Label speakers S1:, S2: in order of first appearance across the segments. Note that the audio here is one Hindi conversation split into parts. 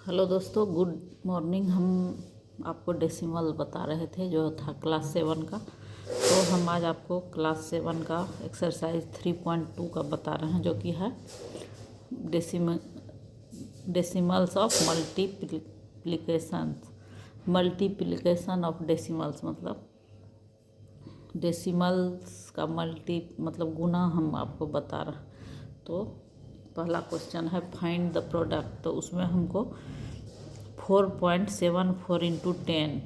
S1: हेलो दोस्तों, गुड मॉर्निंग। हम आपको डेसिमल बता रहे थे जो था क्लास 7 का। तो हम आज आपको क्लास 7 का एक्सरसाइज 3.2 का बता रहे हैं, जो कि है decimals of multiplication of decimals. मतलब डेसिमल्स का मतलब गुना हम आपको बता रहे। तो पहला क्वेश्चन है फाइंड द प्रोडक्ट। तो उसमें हमको 4.74 इंटू 10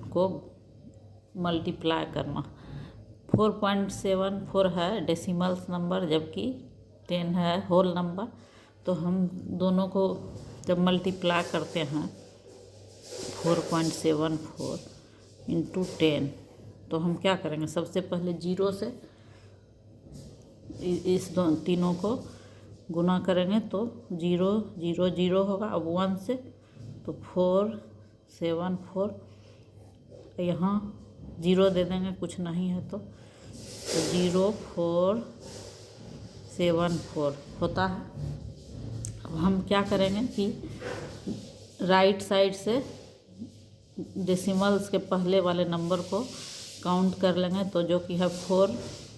S1: को मल्टीप्लाई करना। 4.74 है डेसिमल्स नंबर, जबकि 10 है होल नंबर। तो हम दोनों को जब मल्टीप्लाई करते हैं 4.74 इंटू 10, तो हम क्या करेंगे, सबसे पहले जीरो से इस तीनों को गुना करेंगे तो 0 0 0 होगा। अब 1 से तो 474, यहाँ 0 दे देंगे, कुछ नहीं है तो 0474 होता है। अब हम क्या करेंगे कि राइट साइड से डेसिमल्स के पहले वाले नंबर को काउंट कर लेंगे, तो जो कि है 4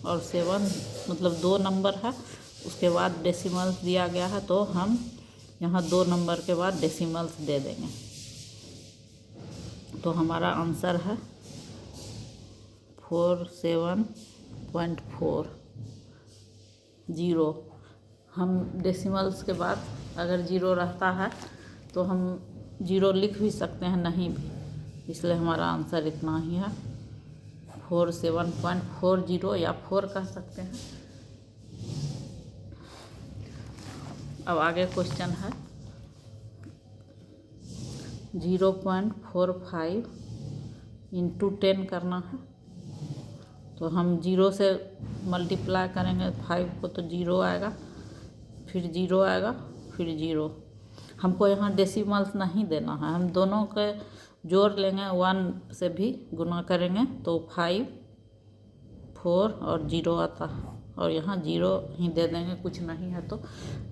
S1: और 7, मतलब 2 नंबर है। उसके बाद डेसिमल्स दिया गया है, तो हम यहाँ 2 नंबर के बाद डेसिमल्स दे देंगे। तो हमारा आंसर है 47.40। हम डेसिमल्स के बाद अगर 0 रहता है तो हम 0 लिख भी सकते हैं, नहीं भी, इसलिए हमारा आंसर इतना ही है 47.40 या 4 कह सकते हैं। अब आगे क्वेश्चन है 0.45 इंटू 10 करना है। तो हम 0 से मल्टीप्लाई करेंगे 5 को, तो 0 आएगा, फिर 0 आएगा, फिर 0। हमको यहाँ डेसिमल्स नहीं देना है, हम दोनों के जोड़ लेंगे, 1 से भी गुना करेंगे तो 5 4 और 0 आता है, और यहाँ 0 ही दे देंगे, कुछ नहीं है तो।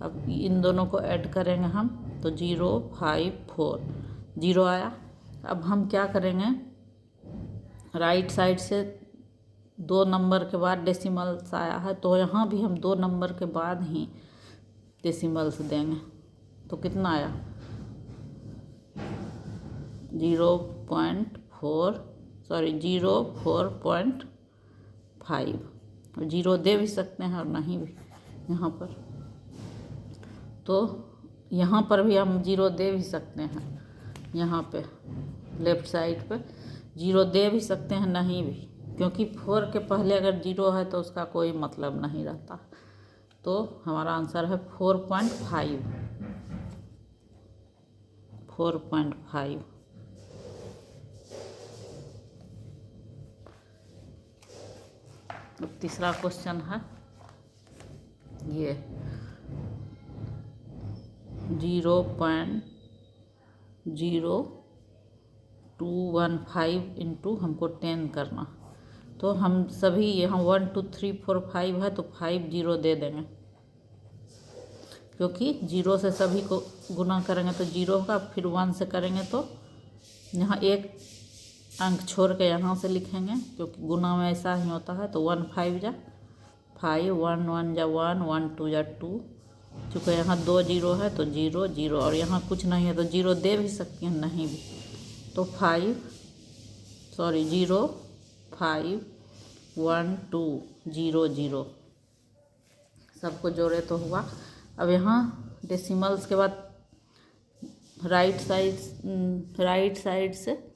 S1: अब इन दोनों को ऐड करेंगे हम, तो 0 5 4 0 आया। अब हम क्या करेंगे, राइट साइड से 2 नंबर के बाद डेसिमल्स आया है, तो यहाँ भी हम 2 नंबर के बाद ही डेसिमल्स देंगे। तो कितना आया 0.5। 0 दे भी सकते हैं और नहीं भी यहाँ पर। तो यहाँ पर भी हम 0 दे भी सकते हैं, यहाँ पे लेफ्ट साइड पे 0 दे भी सकते हैं, नहीं भी, क्योंकि 4 के पहले अगर 0 है तो उसका कोई मतलब नहीं रहता। तो हमारा आंसर है 4.5। अब तीसरा क्वेश्चन है ये 0.0215 इंटू हमको 10 करना। तो हम सभी यहाँ 1 2 3 4 5 है, तो 5 0 दे देंगे, क्योंकि 0 से सभी को गुना करेंगे तो 0 होगा। फिर 1 से करेंगे तो यहाँ एक अंक छोड़ के यहाँ से लिखेंगे, क्योंकि गुना में ऐसा ही होता है। तो 1 5 जा 5, 1 1 जा 1, 1 2 जा 2। चूँकि यहाँ 2 0 है तो 0 0, और यहाँ कुछ नहीं है तो 0 दे भी सकती हैं, नहीं भी। तो 0 5 1 2 0 0 सबको जोड़े तो हुआ। अब यहाँ डेसिमल्स के बाद राइट साइड से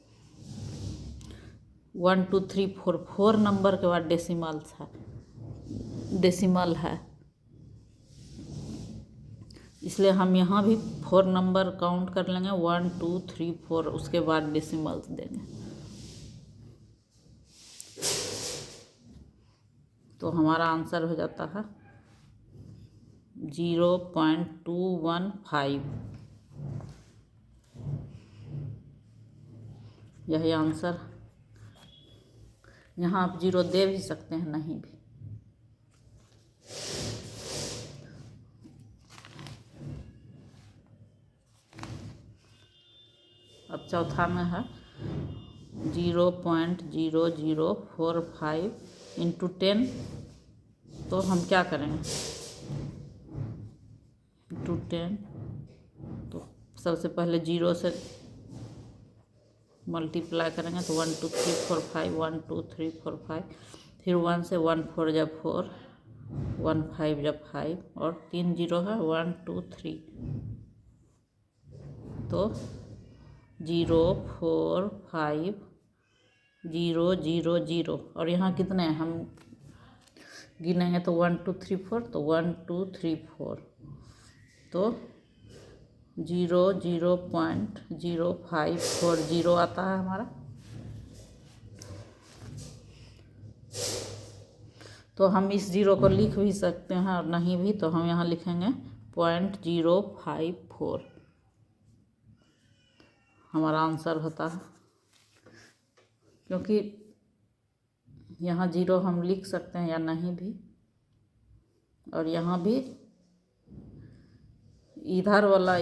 S1: 1 2 3 4 नंबर के बाद डेसिमल है, इसलिए हम यहाँ भी 4 नंबर काउंट कर लेंगे, 1 2 3 4, उसके बाद डेसिमल्स देंगे। तो हमारा आंसर हो जाता है 0.215। यही आंसर। यहाँ आप 0 दे भी सकते हैं, नहीं भी। अब चौथा में है 0.0045 इंटू 10, तो हम क्या करेंगे इंटू 10, तो सबसे पहले 0 से मल्टीप्लाई करेंगे तो 1 2 3 4 5, 1 2 3 4 5, फिर 1 से 1 4 जब 4, 1 5 जब 5, और 3 0 है 1 2 3, तो 0 4 5 0 0 0, और यहाँ कितने हैं हम गिनेंगे तो 1 2 3 4, तो 1 2 3 4, तो 0.0540 आता है हमारा। तो हम इस 0 को लिख भी सकते हैं और नहीं भी, तो हम यहाँ लिखेंगे 0.054 हमारा आंसर होता है, क्योंकि यहाँ 0 हम लिख सकते हैं या नहीं भी, और यहाँ भी इधर वाला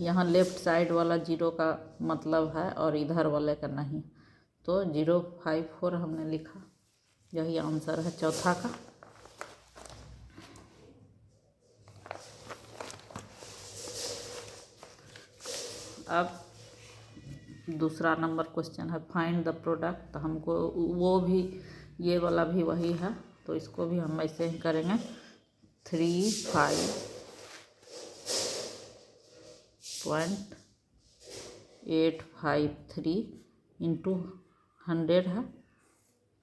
S1: यहाँ लेफ्ट साइड वाला 0 का मतलब है और इधर वाले का नहीं, तो 054 हमने लिखा, यही आंसर है चौथा का। अब दूसरा नंबर क्वेश्चन है फाइंड द प्रोडक्ट, तो हमको वो भी ये वाला भी वही है, तो इसको भी हम ऐसे ही करेंगे 35.853 इंटू 100 है,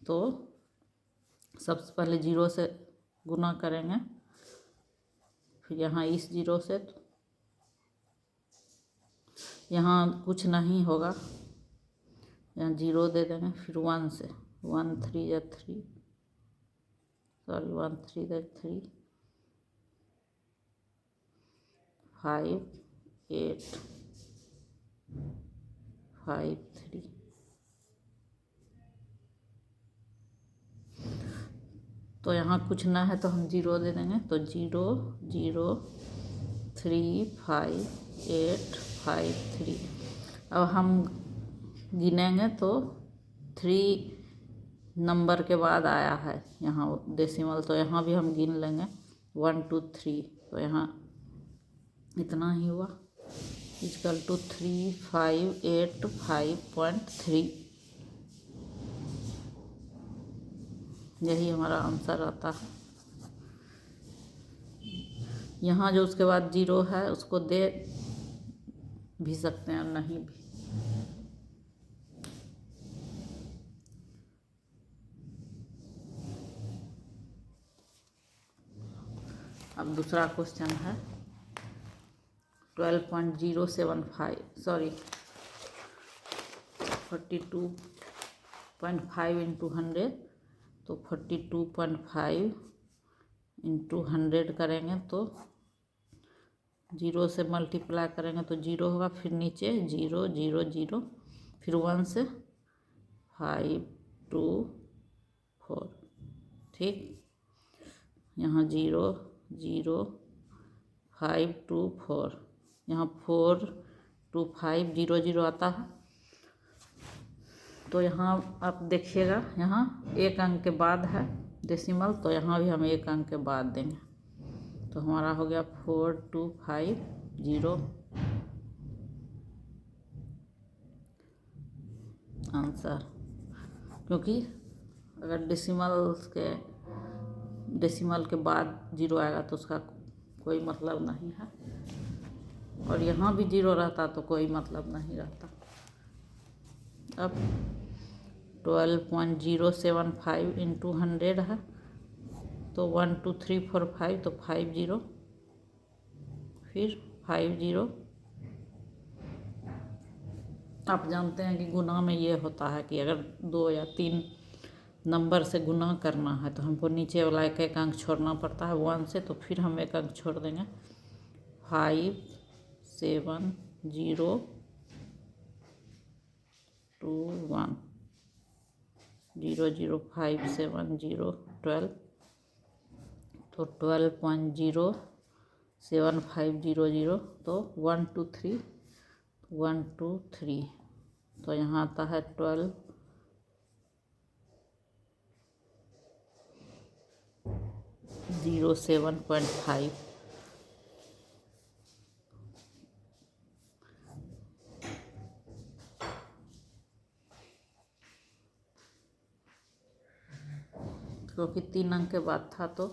S1: तो सबसे पहले 0 से गुना करेंगे, फिर यहाँ इस 0 से, यहाँ कुछ नहीं होगा, यहाँ 0 दे देंगे, फिर 1 से 1 3 या 3, सॉरी 1 3 या 3 5 8 5 3, तो यहाँ कुछ ना है तो हम 0 दे देंगे, तो 0 0 3 5 8 5 3। अब हम गिनेंगे तो 3 नंबर के बाद आया है यहाँ डेसिमल, तो यहाँ भी हम गिन लेंगे 1 2 3, तो यहाँ इतना ही हुआ इक्वल टू 3585.3, यही हमारा आंसर आता है। यहाँ जो उसके बाद 0 है उसको दे भी सकते हैं और नहीं भी। अब दूसरा क्वेश्चन है 12.075 सॉरी 42.5 इंटू 100, तो 42.5 इंटू 100 करेंगे तो 0 से मल्टीप्लाई करेंगे तो 0 होगा, फिर नीचे 0 0 0, फिर 1 से 5 2 4, ठीक, यहाँ 0 0 5 2 4, यहाँ 4 2 5 0 0 आता है, तो यहाँ आप देखिएगा यहाँ एक अंक के बाद है डेसिमल, तो यहाँ भी हम एक अंक के बाद देंगे, तो हमारा हो गया 4250 आंसर। क्योंकि अगर डेसिमल के बाद 0 आएगा तो उसका कोई मतलब नहीं है, और यहाँ भी 0 रहता तो कोई मतलब नहीं रहता। अब 12.075 इंटू 100 है, तो 1 2 3 4 5, तो 5 0, फिर 5 0। आप जानते हैं कि गुना में ये होता है कि अगर 2 या 3 नंबर से गुना करना है तो हमको नीचे वाला एक एक अंक छोड़ना पड़ता है 1 से, तो फिर हम एक अंक छोड़ देंगे 5 7 0 2 1 0 0 5 7 0 12, तो 12.07500, तो 1 2 3, 1 2 3, तो यहाँ आता है 12 07.5। क्योंकि 3 अंक के बाद था तो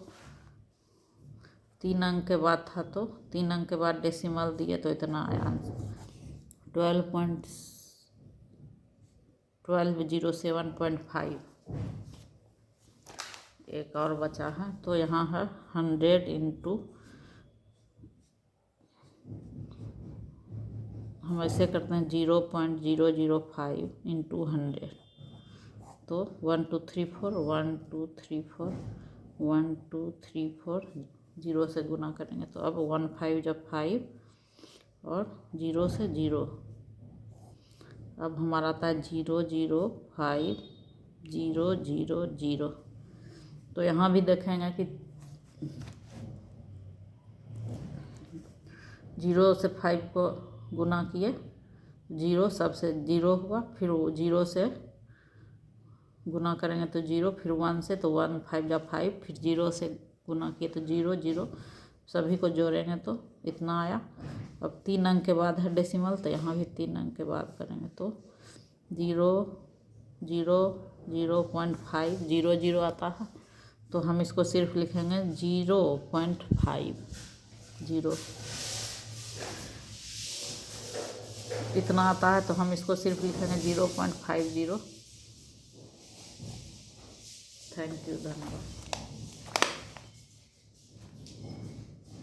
S1: 3 अंक के बाद था तो 3 अंक के बाद डेसिमल दिए तो इतना आया आंसर 12.07.5। एक और बचा है, तो यहाँ है 100 इंटू, हम ऐसे करते हैं 0.005 इंटू 100, तो 1 2 3 4 1 2 3 4 1 2 3 4 0 से गुना करेंगे तो अब 1 5 जब 5 और 0 से 0, अब हमारा आता है 0 0 5 0 0 0। तो यहाँ भी देखेंगे कि 0 से 5 को गुना किए, 0 सबसे 0 हुआ, फिर वो 0 से गुना करेंगे तो 0, फिर 1 से तो 1 5 जब 5, फिर 0 से गुना किए तो 0 0, सभी को जोड़ेंगे तो इतना आया। अब 3 अंक के बाद है डेसिमल, तो यहाँ भी 3 अंक के बाद करेंगे तो 0 0 0.5 0 0 आता है, तो हम इसको सिर्फ लिखेंगे 0.5 0, इतना आता है तो हम इसको सिर्फ लिखेंगे 0.50। थैंक यू, धन्यवाद।